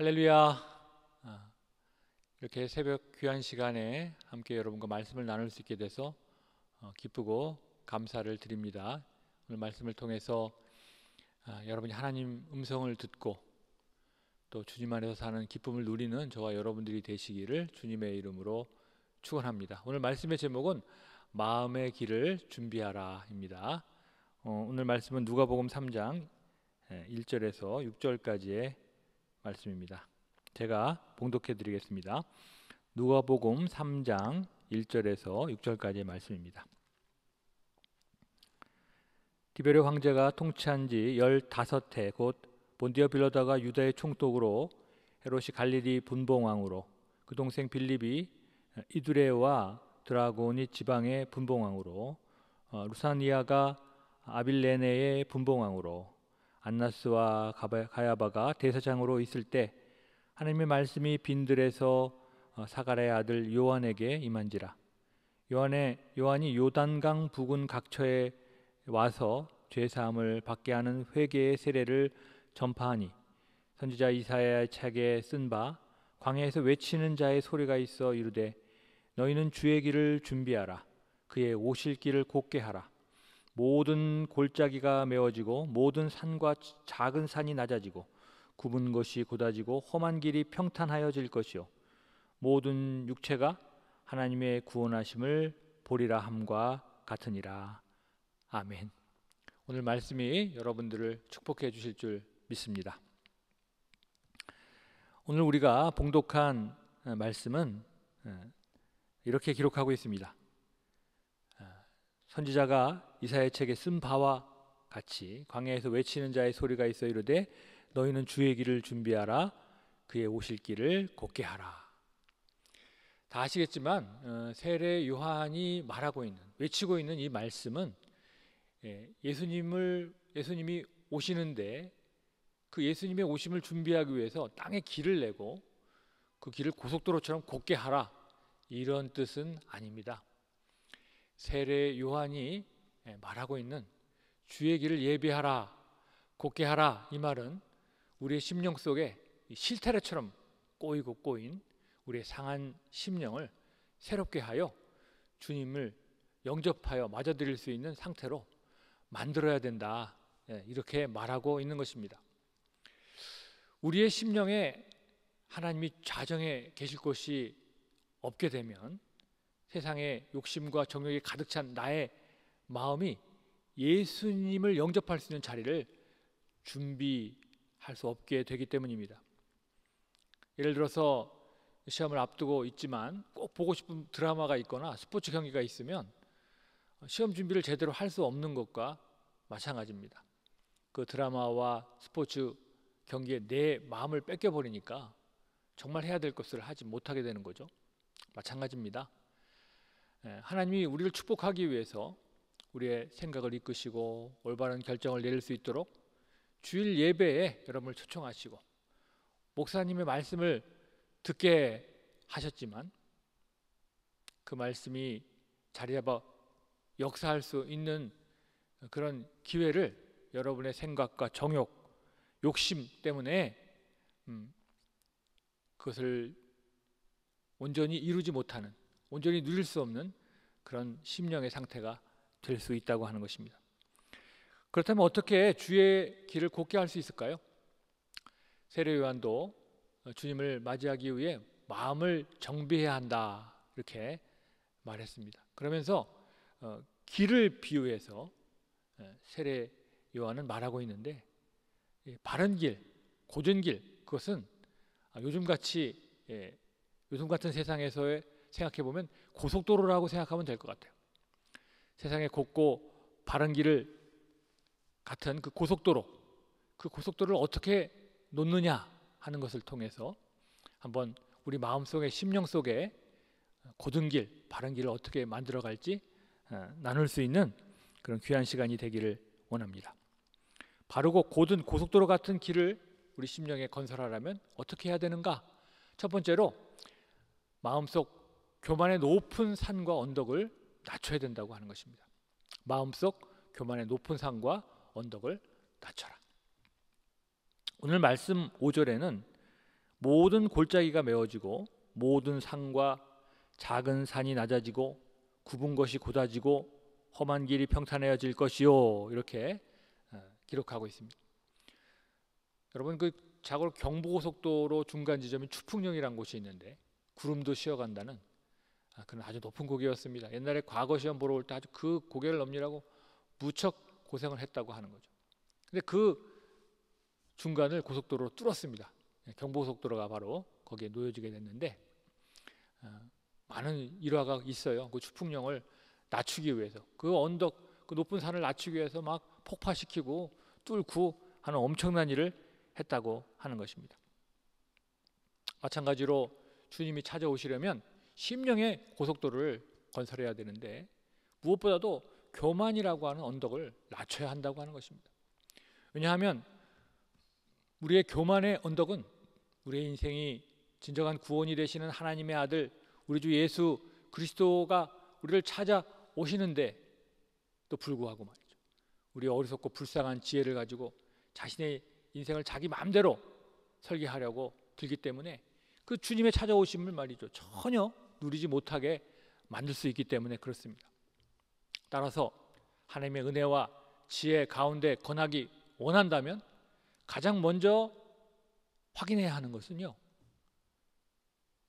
할렐루야. 이렇게 새벽 귀한 시간에 함께 여러분과 말씀을 나눌 수 있게 돼서 기쁘고 감사를 드립니다. 오늘 말씀을 통해서 여러분이 하나님 음성을 듣고 또 주님 안에서 사는 기쁨을 누리는 저와 여러분들이 되시기를 주님의 이름으로 축원합니다. 오늘 말씀의 제목은 마음의 길을 준비하라입니다. 오늘 말씀은 누가복음 3장 1절에서 6절까지의 말씀입니다. 제가 봉독해 드리겠습니다. 누가복음 3장 1절에서 6절까지의 말씀입니다. 디베르 황제가 통치한 지 15해 곧 본디어 빌라도가 유다의 총독으로 헤롯이 갈릴리 분봉왕으로 그 동생 빌립이 이두레와 드라고니 지방의 분봉왕으로 루사니아가 아빌레네의 분봉왕으로 안나스와 가야바가 대사장으로 있을 때 하나님의 말씀이 빈들에서 사가랴의 아들 요한에게 임한지라. 요한이 요단강 부근 각처에 와서 죄사함을 받게 하는 회개의 세례를 전파하니 선지자 이사야의 책에 쓴 바 광야에서 외치는 자의 소리가 있어 이르되 너희는 주의 길을 준비하라. 그의 오실 길을 곧게 하라. 모든 골짜기가 메워지고 모든 산과 작은 산이 낮아지고 굽은 것이 곧아지고 험한 길이 평탄하여질 것이요 모든 육체가 하나님의 구원하심을 보리라 함과 같으니라. 아멘. 오늘 말씀이 여러분들을 축복해 주실 줄 믿습니다. 오늘 우리가 봉독한 말씀은 이렇게 기록하고 있습니다. 선지자가 이사야의 책에 쓴 바와 같이 광야에서 외치는 자의 소리가 있어 이르되 너희는 주의 길을 준비하라. 그의 오실 길을 곧게 하라. 다 아시겠지만 세례 요한이 말하고 있는, 외치고 있는 이 말씀은 예수님이 오시는데 그 예수님의 오심을 준비하기 위해서 땅에 길을 내고 그 길을 고속도로처럼 곧게 하라, 이런 뜻은 아닙니다. 세례 요한이 말하고 있는 주의 길을 예비하라, 곧게 하라, 이 말은 우리의 심령 속에 실타래처럼 꼬이고 꼬인 우리의 상한 심령을 새롭게 하여 주님을 영접하여 맞아들일 수 있는 상태로 만들어야 된다, 이렇게 말하고 있는 것입니다. 우리의 심령에 하나님이 좌정해 계실 곳이 없게 되면 세상의 욕심과 정욕이 가득 찬 나의 마음이 예수님을 영접할 수 있는 자리를 준비할 수 없게 되기 때문입니다. 예를 들어서 시험을 앞두고 있지만 꼭 보고 싶은 드라마가 있거나 스포츠 경기가 있으면 시험 준비를 제대로 할 수 없는 것과 마찬가지입니다. 그 드라마와 스포츠 경기에 내 마음을 뺏겨버리니까 정말 해야 될 것을 하지 못하게 되는 거죠. 마찬가지입니다. 하나님이 우리를 축복하기 위해서 우리의 생각을 이끄시고 올바른 결정을 내릴 수 있도록 주일 예배에 여러분을 초청하시고 목사님의 말씀을 듣게 하셨지만 그 말씀이 자리 잡아 역사할 수 있는 그런 기회를 여러분의 생각과 정욕, 욕심 때문에 그것을 온전히 이루지 못하는, 온전히 누릴 수 없는 그런 심령의 상태가 될 수 있다고 하는 것입니다. 그렇다면 어떻게 주의 길을 곧게 할 수 있을까요? 세례 요한도 주님을 맞이하기 위해 마음을 정비해야 한다, 이렇게 말했습니다. 그러면서 길을 비유해서 세례 요한은 말하고 있는데, 바른 길, 고전 길, 그것은 요즘 같은 세상에서의 생각해 보면 고속도로라고 생각하면 될 것 같아요. 세상에 곱고 바른 길을 같은 그 고속도로를 어떻게 놓느냐 하는 것을 통해서 한번 우리 마음속에, 심령 속에 고든 길, 바른 길을 어떻게 만들어 갈지 나눌 수 있는 그런 귀한 시간이 되기를 원합니다. 바르고 고든 고속도로 같은 길을 우리 심령에 건설하려면 어떻게 해야 되는가? 첫 번째로 마음속 교만의 높은 산과 언덕을 낮춰야 된다고 하는 것입니다. 마음속 교만의 높은 산과 언덕을 낮춰라. 오늘 말씀 5절에는 모든 골짜기가 메워지고 모든 산과 작은 산이 낮아지고 굽은 것이 곧아지고 험한 길이 평탄해질 것이요. 이렇게 기록하고 있습니다. 여러분, 그 자고 경부고속도로 중간 지점이 추풍령이라는 곳이 있는데 구름도 쉬어간다는 그런 아주 높은 고개였습니다. 옛날에 과거 시험 보러 올 때 아주 그 고개를 넘기라고 무척 고생을 했다고 하는 거죠. 근데 그 중간을 고속도로로 뚫었습니다. 경부고속도로가 바로 거기에 놓여지게 됐는데 많은 일화가 있어요. 그 추풍령을 낮추기 위해서, 그 언덕, 그 높은 산을 낮추기 위해서 막 폭파시키고 뚫고 하는 엄청난 일을 했다고 하는 것입니다. 마찬가지로 주님이 찾아오시려면 심령의 고속도로를 건설해야 되는데 무엇보다도 교만이라고 하는 언덕을 낮춰야 한다고 하는 것입니다. 왜냐하면 우리의 교만의 언덕은 우리의 인생이 진정한 구원이 되시는 하나님의 아들 우리 주 예수 그리스도가 우리를 찾아오시는데 또 불구하고 말이죠, 우리 어리석고 불쌍한 지혜를 가지고 자신의 인생을 자기 마음대로 설계하려고 들기 때문에 그 주님의 찾아오심을 말이죠, 전혀 누리지 못하게 만들 수 있기 때문에 그렇습니다. 따라서 하나님의 은혜와 지혜 가운데 거하기 원한다면 가장 먼저 확인해야 하는 것은요,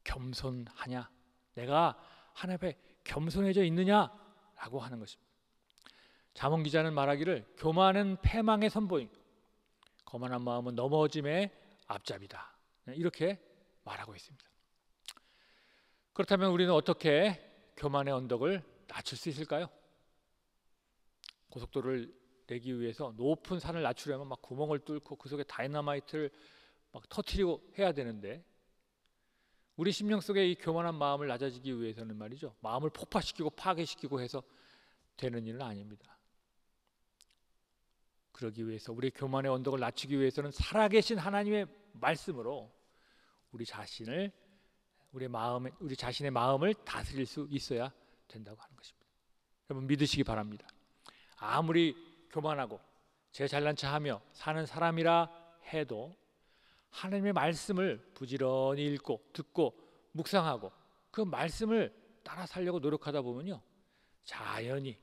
겸손하냐, 내가 하나님 앞에 겸손해져 있느냐라고 하는 것입니다. 잠언 기자는 말하기를 교만은 패망의 선보임, 거만한 마음은 넘어짐의 앞잡이다, 이렇게 말하고 있습니다. 그렇다면 우리는 어떻게 교만의 언덕을 낮출 수 있을까요? 고속도로를 내기 위해서 높은 산을 낮추려면 막 구멍을 뚫고 그 속에 다이너마이트를 막 터뜨리고 해야 되는데 우리 심령 속에 이 교만한 마음을 낮아지기 위해서는 말이죠, 마음을 폭파시키고 파괴시키고 해서 되는 일은 아닙니다. 그러기 위해서 우리 교만의 언덕을 낮추기 위해서는 살아계신 하나님의 말씀으로 우리 자신의 마음을 다스릴 수 있어야 된다고 하는 것입니다. 여러분 믿으시기 바랍니다. 아무리 교만하고 제 잘난 척하며 사는 사람이라 해도 하나님의 말씀을 부지런히 읽고 듣고 묵상하고 그 말씀을 따라 살려고 노력하다 보면요, 자연히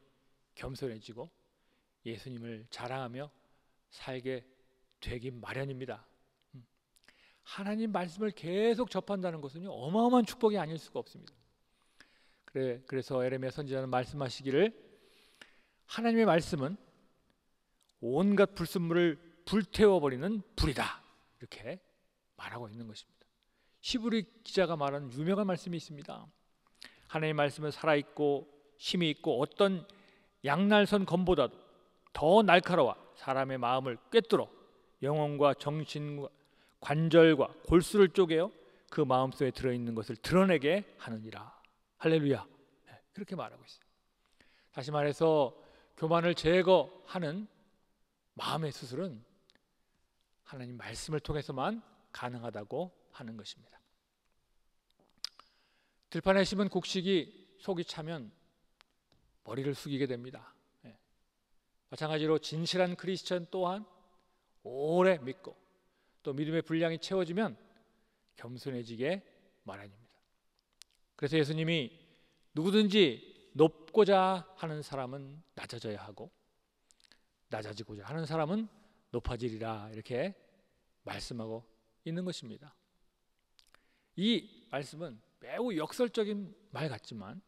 겸손해지고 예수님을 자랑하며 살게 되긴 마련입니다. 하나님 말씀을 계속 접한다는 것은요, 어마어마한 축복이 아닐 수가 없습니다. 그래서 에레미야 선지자는 말씀하시기를 하나님의 말씀은 온갖 불순물을 불태워버리는 불이다, 이렇게 말하고 있는 것입니다. 히브리 기자가 말하는 유명한 말씀이 있습니다. 하나님의 말씀은 살아있고 힘이 있고 어떤 양날선 검보다도 더 날카로워 사람의 마음을 꿰뚫어 영혼과 정신과 관절과 골수를 쪼개어 그 마음속에 들어있는 것을 드러내게 하느니라. 할렐루야. 그렇게 말하고 있어요. 다시 말해서 교만을 제거하는 마음의 수술은 하나님 말씀을 통해서만 가능하다고 하는 것입니다. 들판에 심은 곡식이 속이 차면 머리를 숙이게 됩니다. 마찬가지로 진실한 크리스천 또한 오래 믿고 또 믿음의 분량이 채워지면 겸손해지게 마련입니다. 그래서 예수님이 누구든지 높고자 하는 사람은 낮아져야 하고 낮아지고자 하는 사람은 높아지리라, 이렇게 말씀하고 있는 것입니다. 이 말씀은 매우 역설적인 말 같지만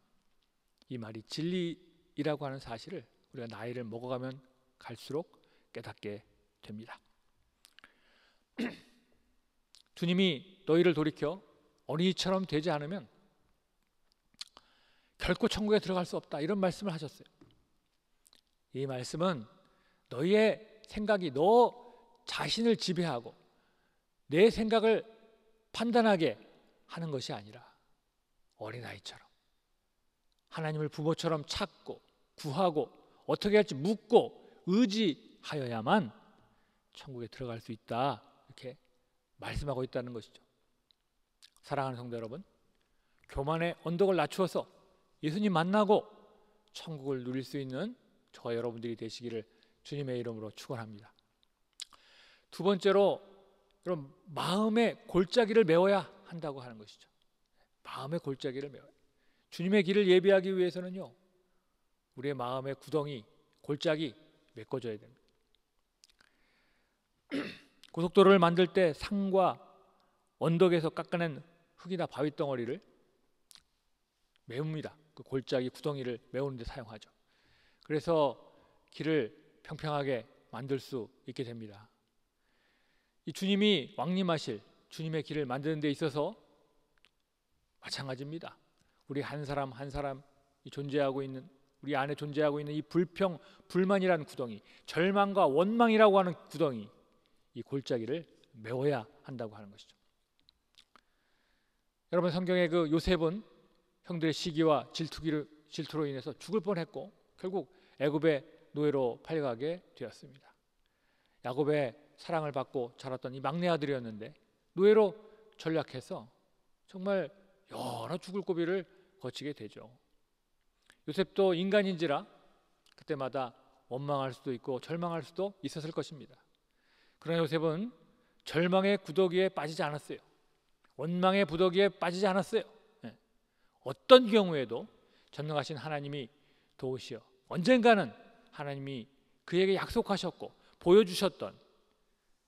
이 말이 진리이라고 하는 사실을 우리가 나이를 먹어가면 갈수록 깨닫게 됩니다. 주님이 너희를 돌이켜 어린이처럼 되지 않으면 결코 천국에 들어갈 수 없다, 이런 말씀을 하셨어요. 이 말씀은 너희의 생각이 너 자신을 지배하고 내 생각을 판단하게 하는 것이 아니라 어린아이처럼 하나님을 부모처럼 찾고 구하고 어떻게 할지 묻고 의지하여야만 천국에 들어갈 수 있다, 이렇게 말씀하고 있다는 것이죠. 사랑하는 성도 여러분, 교만의 언덕을 낮추어서 예수님 만나고 천국을 누릴 수 있는 저와 여러분들이 되시기를 주님의 이름으로 축원합니다. 두 번째로 여러분, 마음의 골짜기를 메워야 한다고 하는 것이죠. 마음의 골짜기를 메워야. 주님의 길을 예비하기 위해서는요, 우리의 마음의 구덩이, 골짜기 메꿔줘야 됩니다. 고속도로를 만들 때 산과 언덕에서 깎아낸 흙이나 바위 덩어리를 메웁니다. 그 골짜기 구덩이를 메우는 데 사용하죠. 그래서 길을 평평하게 만들 수 있게 됩니다. 이 주님이 왕림하실 주님의 길을 만드는 데 있어서 마찬가지입니다. 우리 한 사람 한 사람이 존재하고 있는, 우리 안에 존재하고 있는 이 불평, 불만이라는 구덩이, 절망과 원망이라고 하는 구덩이, 이 골짜기를 메워야 한다고 하는 것이죠. 여러분, 성경의 그 요셉은 형들의 시기와 질투로 인해서 죽을 뻔했고 결국 애굽의 노예로 팔려가게 되었습니다. 야곱의 사랑을 받고 자랐던 이 막내 아들이었는데 노예로 전락해서 정말 여러 죽을 고비를 거치게 되죠. 요셉도 인간인지라 그때마다 원망할 수도 있고 절망할 수도 있었을 것입니다. 그러나 요셉은 절망의 구더기에 빠지지 않았어요. 원망의 구더기에 빠지지 않았어요. 어떤 경우에도 전능하신 하나님이 도우시어 언젠가는 하나님이 그에게 약속하셨고 보여주셨던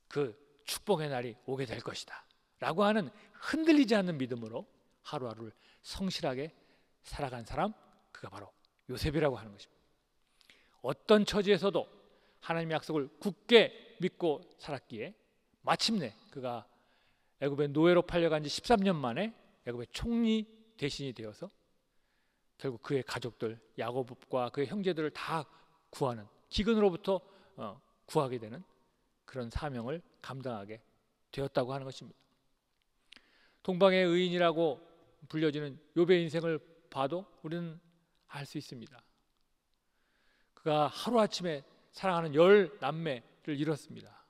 그 축복의 날이 오게 될 것이다 라고 하는 흔들리지 않는 믿음으로 하루하루를 성실하게 살아간 사람, 그가 바로 요셉이라고 하는 것입니다. 어떤 처지에서도 하나님의 약속을 굳게 믿고 살았기에 마침내 그가 애굽의 노예로 팔려간 지 13년 만에 애굽의 총리 대신이 되어서 결국 그의 가족들, 야곱과 그의 형제들을 다 구하는, 기근으로부터 구하게 되는 그런 사명을 감당하게 되었다고 하는 것입니다. 동방의 의인이라고 불려지는 욥의 인생을 봐도 우리는 알 수 있습니다. 그가 하루아침에 사랑하는 10남매를 잃었습니다.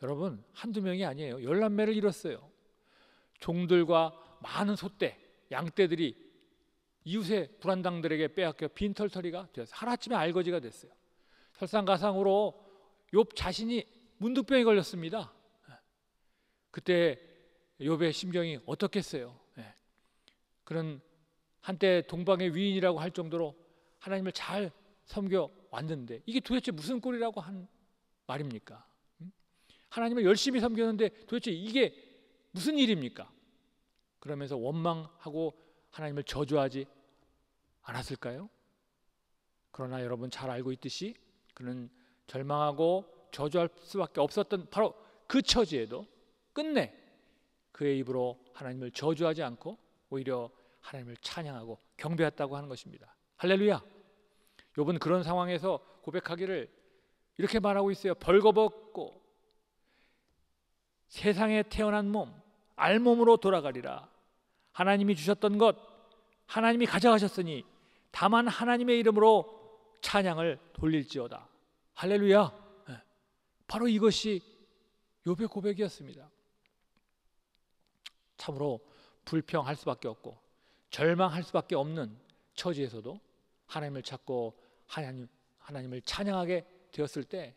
여러분, 한두 명이 아니에요. 10남매를 잃었어요. 종들과 많은 소떼, 양떼들이 이웃의 불안당들에게 빼앗겨 빈털터리가 되어서 하루아침에 알거지가 됐어요. 설상가상으로 욥 자신이 문득병에 걸렸습니다. 그때 욥의 심경이 어떻겠어요? 그런 한때 동방의 위인이라고 할 정도로 하나님을 잘 섬겨 왔는데 이게 도대체 무슨 꼴이라고 한 말입니까? 하나님을 열심히 섬겼는데 도대체 이게 무슨 일입니까? 그러면서 원망하고 하나님을 저주하지 않았을까요? 그러나 여러분 잘 알고 있듯이 그는 절망하고 저주할 수밖에 없었던 바로 그 처지에도 끝내 그의 입으로 하나님을 저주하지 않고 오히려 하나님을 찬양하고 경배했다고 하는 것입니다. 할렐루야. 욥은 그런 상황에서 고백하기를 이렇게 말하고 있어요. 벌거벗고 세상에 태어난 몸 알몸으로 돌아가리라. 하나님이 주셨던 것 하나님이 가져가셨으니 다만 하나님의 이름으로 찬양을 돌릴지어다. 할렐루야. 바로 이것이 욥의 고백이었습니다. 참으로 불평할 수밖에 없고 절망할 수밖에 없는 처지에서도 하나님을 찾고 하나님을 찬양하게 되었을 때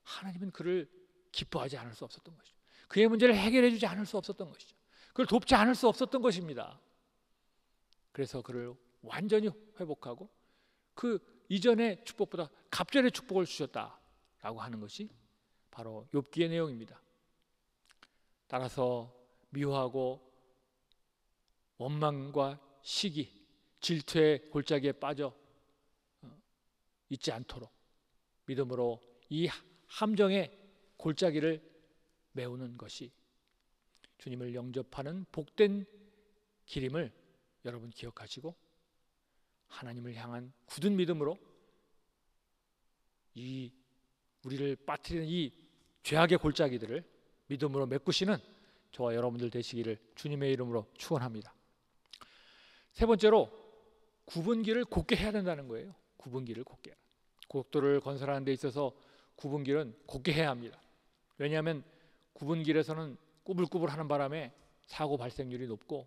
하나님은 그를 기뻐하지 않을 수 없었던 것이죠. 그의 문제를 해결해 주지 않을 수 없었던 것이죠. 그를 돕지 않을 수 없었던 것입니다. 그래서 그를 완전히 회복하고 그 이전의 축복보다 갑절의 축복을 주셨다라고 하는 것이 바로 욥기의 내용입니다. 따라서 미워하고 원망과 시기, 질투의 골짜기에 빠져 있지 않도록 믿음으로 이 함정의 골짜기를 메우는 것이 주님을 영접하는 복된 길임을 여러분 기억하시고 하나님을 향한 굳은 믿음으로 이 우리를 빠뜨리는 이 죄악의 골짜기들을 믿음으로 메꾸시는 저와 여러분들 되시기를 주님의 이름으로 축원합니다. 세 번째로 굽은 길을 곧게 해야 된다는 거예요. 굽은 길을 곧게. 고속도로를 건설하는 데 있어서 굽은 길은 곧게 해야 합니다. 왜냐하면 굽은 길에서는 꾸불꾸불하는 바람에 사고 발생률이 높고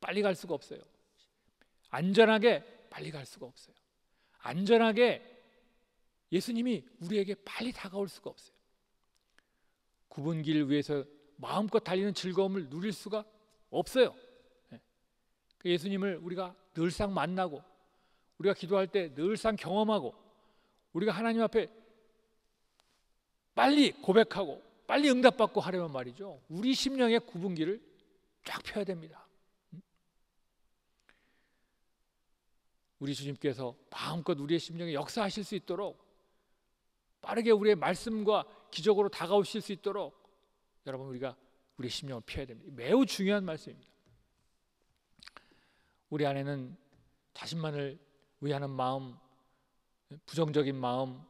빨리 갈 수가 없어요. 안전하게 빨리 갈 수가 없어요. 안전하게 예수님이 우리에게 빨리 다가올 수가 없어요. 굽은 길 위에서 마음껏 달리는 즐거움을 누릴 수가 없어요. 예수님을 우리가 늘상 만나고 우리가 기도할 때 늘상 경험하고 우리가 하나님 앞에 빨리 고백하고 빨리 응답받고 하려면 말이죠, 우리 심령의 굽은 길을 쫙 펴야 됩니다. 우리 주님께서 마음껏 우리의 심령에 역사하실 수 있도록, 빠르게 우리의 말씀과 기적으로 다가오실 수 있도록 여러분, 우리가 우리의 심령을 펴야 됩니다. 매우 중요한 말씀입니다. 우리 안에는 자신만을 위하는 마음, 부정적인 마음,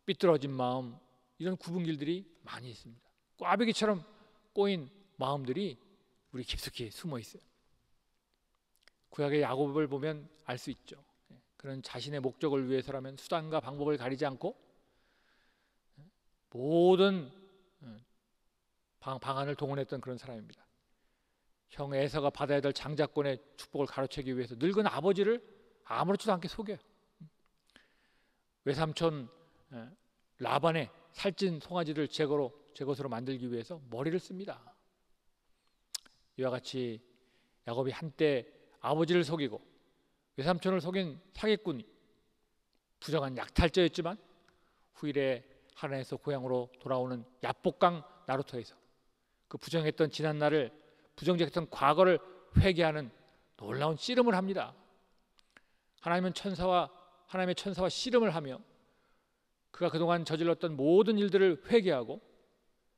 삐뚤어진 마음, 이런 굽은 길들이 많이 있습니다. 꽈배기처럼 꼬인 마음들이 우리 깊숙이 숨어 있어요. 구약의 야곱을 보면 알 수 있죠. 그런 자신의 목적을 위해서라면 수단과 방법을 가리지 않고 모든 방안을 동원했던 그런 사람입니다. 형 에서가 받아야 될 장자권의 축복을 가로채기 위해서 늙은 아버지를 아무렇지도 않게 속여요. 외삼촌 라반의 살찐 송아지를 제 것으로 만들기 위해서 머리를 씁니다. 이와 같이 야곱이 한때 아버지를 속이고 외삼촌을 속인 사기꾼이 부정한 약탈자였지만 후일에 하란에서 고향으로 돌아오는 야복강 나루터에서 그 부정했던 지난날을, 부정적했던 과거를 회개하는 놀라운 씨름을 합니다. 하나님의 천사와 씨름을 하며 그가 그동안 저질렀던 모든 일들을 회개하고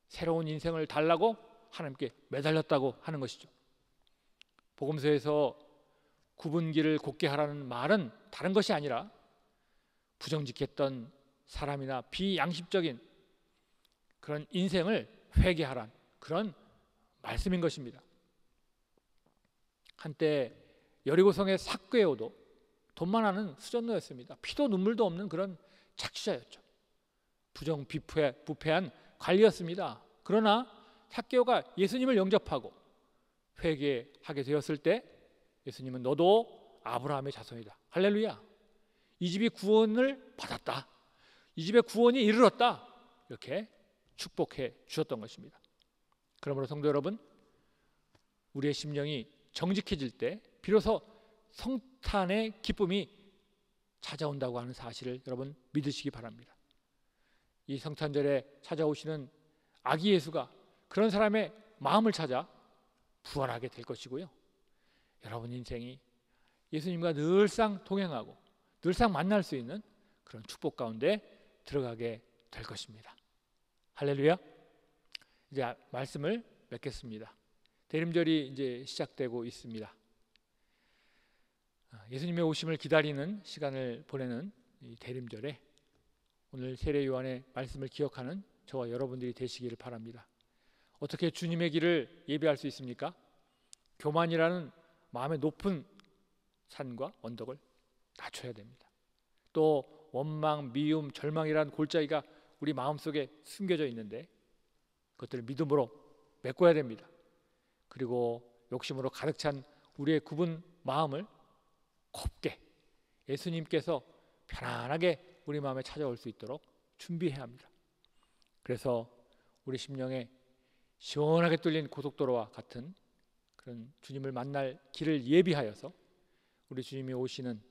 새로운 인생을 달라고 하나님께 매달렸다고 하는 것이죠. 복음서에서 굽은 길을 곧게 하라는 말은 다른 것이 아니라 부정직했던 사람이나 비양심적인 그런 인생을 회개하라는 그런 말씀인 것입니다. 한때 여리고성의 삭개오도 돈만 아는 수전노였습니다. 피도 눈물도 없는 그런 착취자였죠. 부패한 관리였습니다. 그러나 삭개오가 예수님을 영접하고 회개하게 되었을 때 예수님은 너도 아브라함의 자손이다. 할렐루야. 이 집이 구원을 받았다. 이 집에 구원이 이르렀다. 이렇게 축복해 주셨던 것입니다. 그러므로 성도 여러분, 우리의 심령이 정직해질 때 비로소 성탄의 기쁨이 찾아온다고 하는 사실을 여러분 믿으시기 바랍니다. 이 성탄절에 찾아오시는 아기 예수가 그런 사람의 마음을 찾아 부활하게 될 것이고요, 여러분 인생이 예수님과 늘상 동행하고 늘상 만날 수 있는 그런 축복 가운데 들어가게 될 것입니다. 할렐루야. 이제 말씀을 맺겠습니다. 대림절이 이제 시작되고 있습니다. 예수님의 오심을 기다리는 시간을 보내는 이 대림절에 오늘 세례 요한의 말씀을 기억하는 저와 여러분들이 되시기를 바랍니다. 어떻게 주님의 길을 예비할 수 있습니까? 교만이라는 마음의 높은 산과 언덕을 낮춰야 됩니다. 또 원망, 미움, 절망이라는 골짜기가 우리 마음속에 숨겨져 있는데 그것들을 믿음으로 메꿔야 됩니다. 그리고 욕심으로 가득 찬 우리의 굽은 마음을 곱게 예수님께서 편안하게 우리 마음에 찾아올 수 있도록 준비해야 합니다. 그래서 우리 심령에 시원하게 뚫린 고속도로와 같은 그런 주님을 만날 길을 예비하여서 우리 주님이 오시는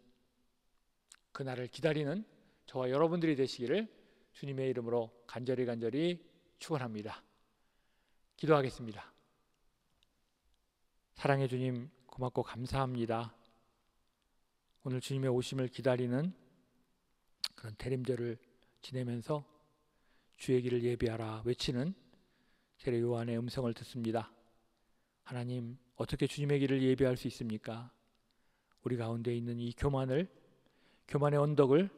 그날을 기다리는 저와 여러분들이 되시기를 주님의 이름으로 간절히 축원합니다. 기도하겠습니다. 사랑의 주님, 고맙고 감사합니다. 오늘 주님의 오심을 기다리는 그런 대림절을 지내면서 주의 길을 예비하라 외치는 세례 요한의 음성을 듣습니다. 하나님, 어떻게 주님의 길을 예비할 수 있습니까? 우리 가운데 있는 이 교만의 언덕을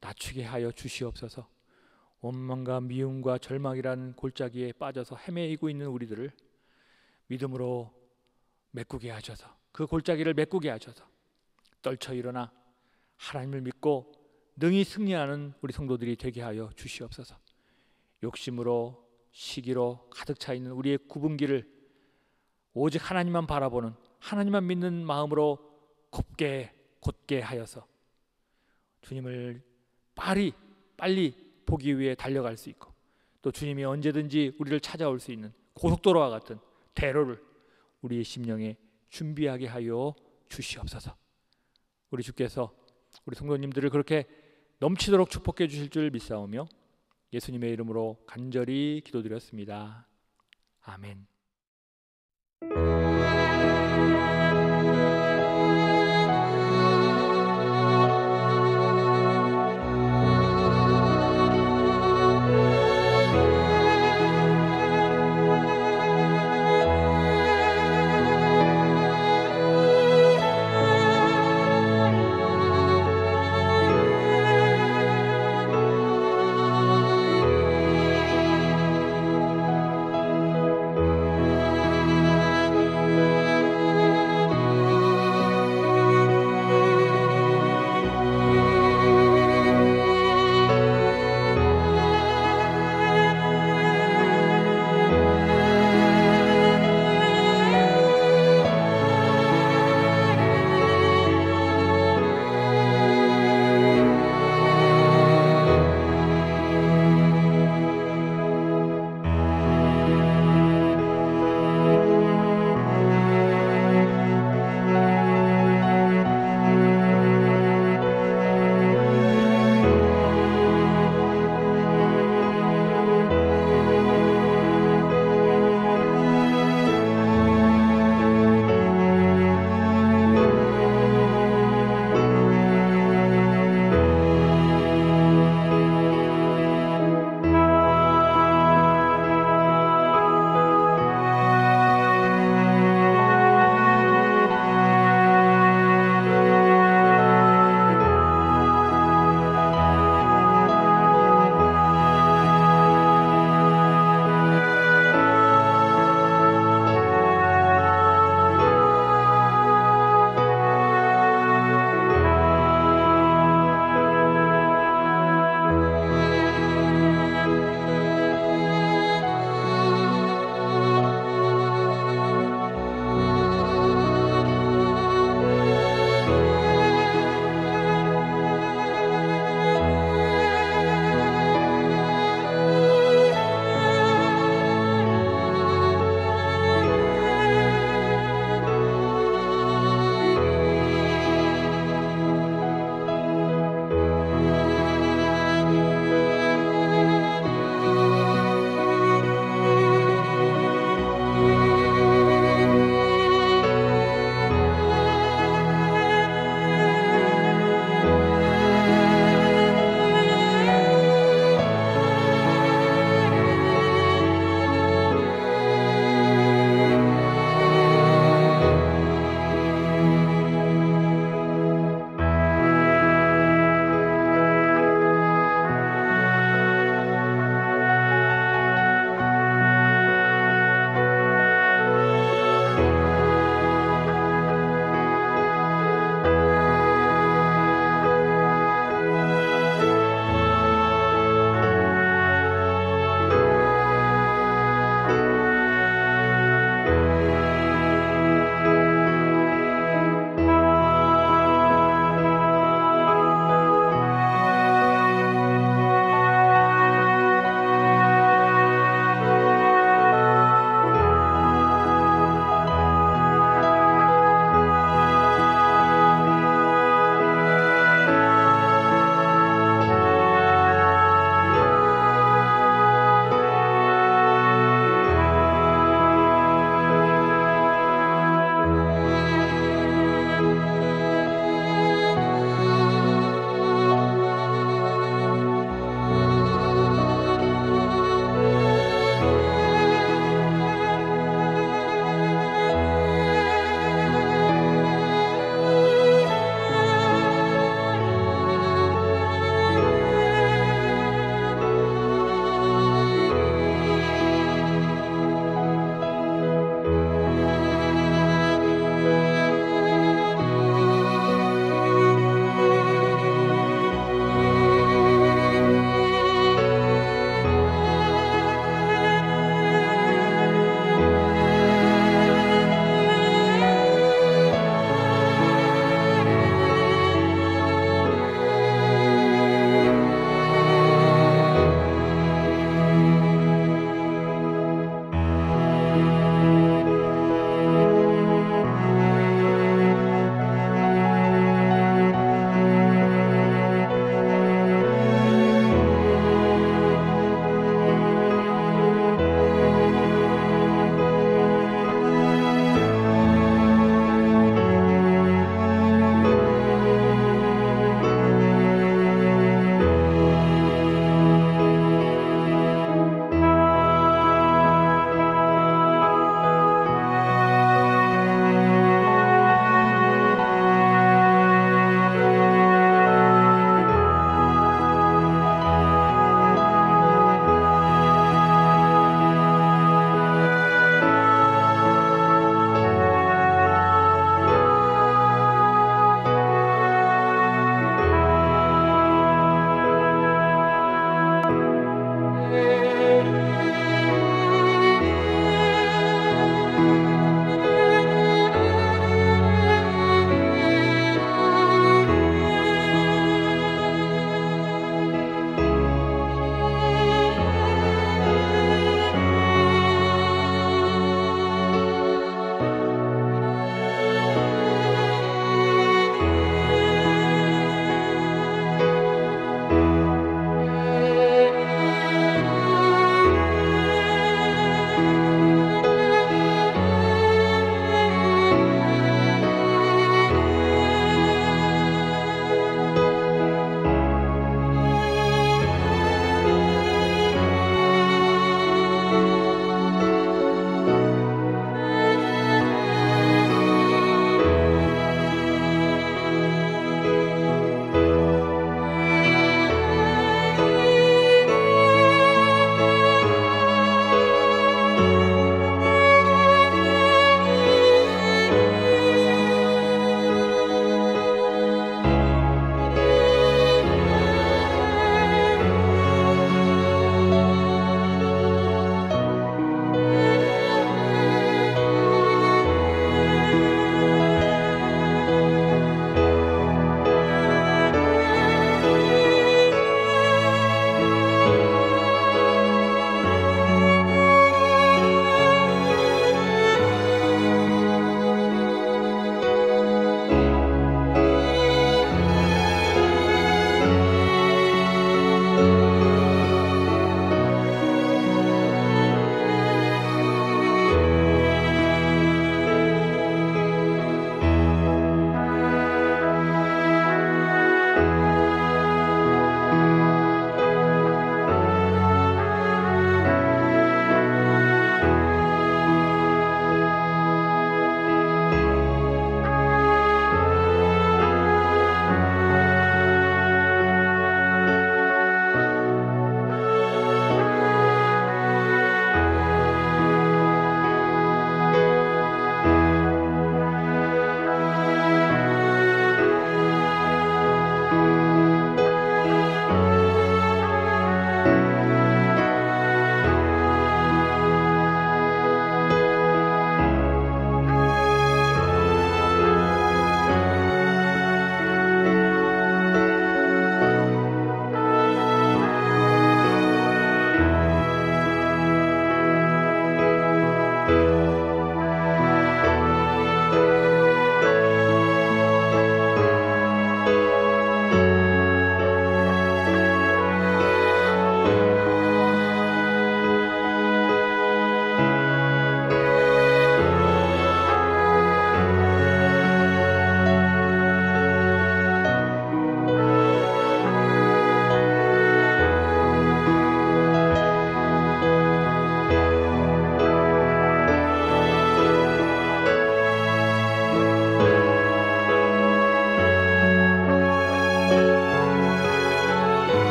낮추게 하여 주시옵소서. 원망과 미움과 절망이라는 골짜기에 빠져서 헤매이고 있는 우리들을 믿음으로 메꾸게 하셔서, 그 골짜기를 메꾸게 하셔서 떨쳐 일어나 하나님을 믿고 능히 승리하는 우리 성도들이 되게 하여 주시옵소서. 욕심으로 시기로 가득 차 있는 우리의 굽은 길을 오직 하나님만 바라보는, 하나님만 믿는 마음으로 곧게 하여서 주님을 빨리 보기 위해 달려갈 수 있고, 또 주님이 언제든지 우리를 찾아올 수 있는 고속도로와 같은 대로를 우리의 심령에 준비하게 하여 주시옵소서. 우리 주께서 우리 성도님들을 그렇게 넘치도록 축복해 주실 줄 믿사오며 예수님의 이름으로 간절히 기도드렸습니다. 아멘.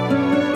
주옵소서.